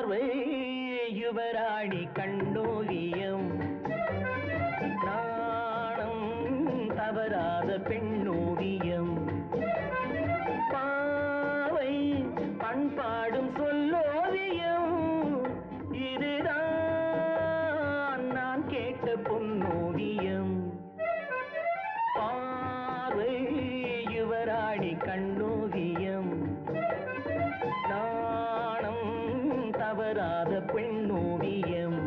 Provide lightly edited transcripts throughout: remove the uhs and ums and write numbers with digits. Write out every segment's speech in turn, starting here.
பார்வை யுவராணி கண்ணோவியம் நாணம் தவறாத பெண்ணோவியம் பாவை பண்பாடும் சொல்லோவியம் இதுதான் நான் கேட்ட பொன்னோவியம் பார்வை யுவராணி கண்ணோவியம் நாணம் தவறாத பெண்ணோவியம்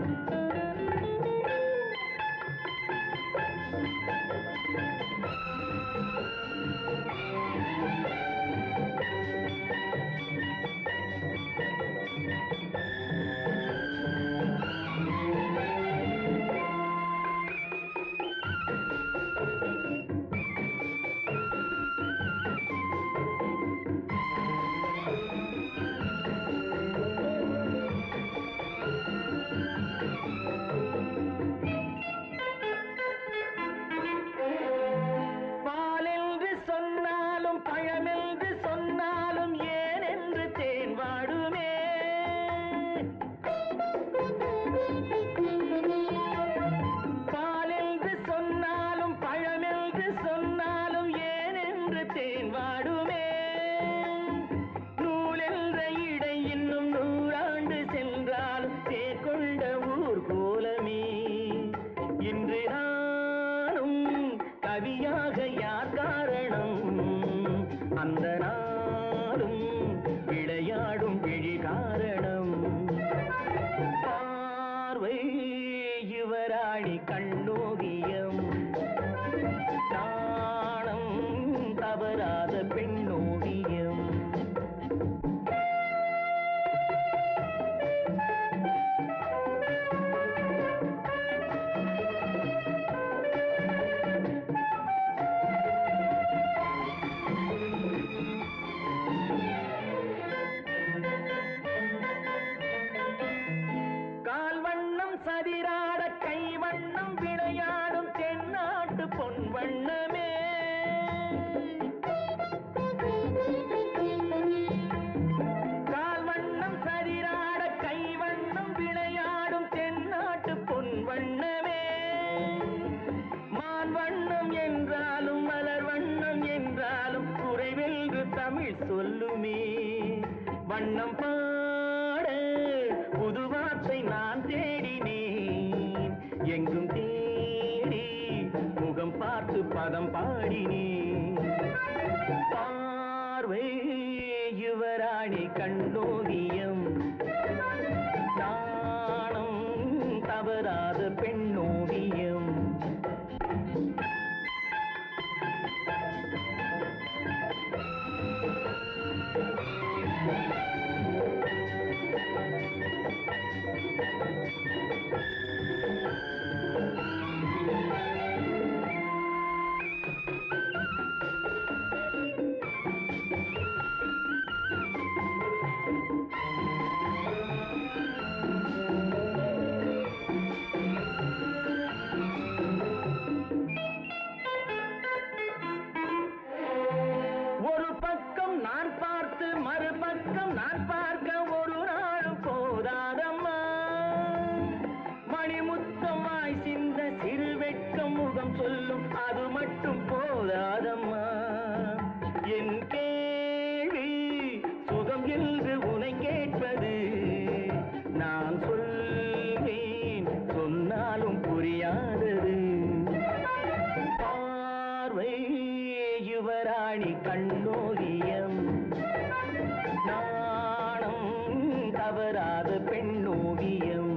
பழமென்று சொன்னாலும் ஏன் என்று தேன் வாடுமே பாலென்று சொன்னாலும் பழமென்று சொன்னாலும் ஏன் என்று தேன் வாடுமே நூலென்ற இடை இன்னும் 100 ஆண்டு சென்றாலும் தேர்கொண்ட ஊர் கோலமே இன்று நானும் கவியாக யார் காரணம் அந்த நாளும் விளையாடும் விழி காரணம் பார்வை யுவராணி கண்ணோவியம் நாணம் தவறாத பெண்ணோவியம் சதிராட கைவண்ணம் விளையாடும் தென்னாட்டு பொன் வண்ணமே கால்வண்ணம் சதிராட கைவண்ணம் விளையாடும் தென்னாட்டு பொன் வண்ணமே மான் வண்ணம் என்றாலும் மலர் வண்ணம் என்றாலும் குறைவென்று தமிழ் சொல்லுமே வண்ணம் பாட புது வார்த்தை நான் தேடினேன் எங்கும் தேடி முகம் பார்த்து பதம் பாடினேன் பார்வை யுவராணி கண்ணோவியம் நாணம் தவறாத பெண்ணோவியம் நான் பார்த்து மறுபக்கம் நான் பார்க்க ஒரு நாளும் போதாதம்மா மணிமுத்தமாய் சிந்த சிறு வெட்கம் முகம் சொல்லும் அது மட்டும் போதாதம்மா என் கேள்வி சுகம் என்று உனை கேட்பது நான் சொல்வேன் சொன்னாலும் புரியாதது பார்வை யுவராணி கண்ணோவியம் நாணம் தவறாத பெண்ணோவியம்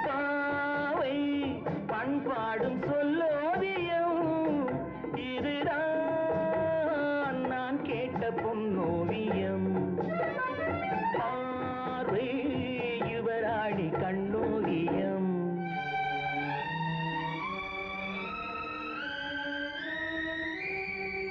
பாவை பண்பாடும் சொல்லோவியம் இதுதான் நான் கேட்ட பொன்னோவியம்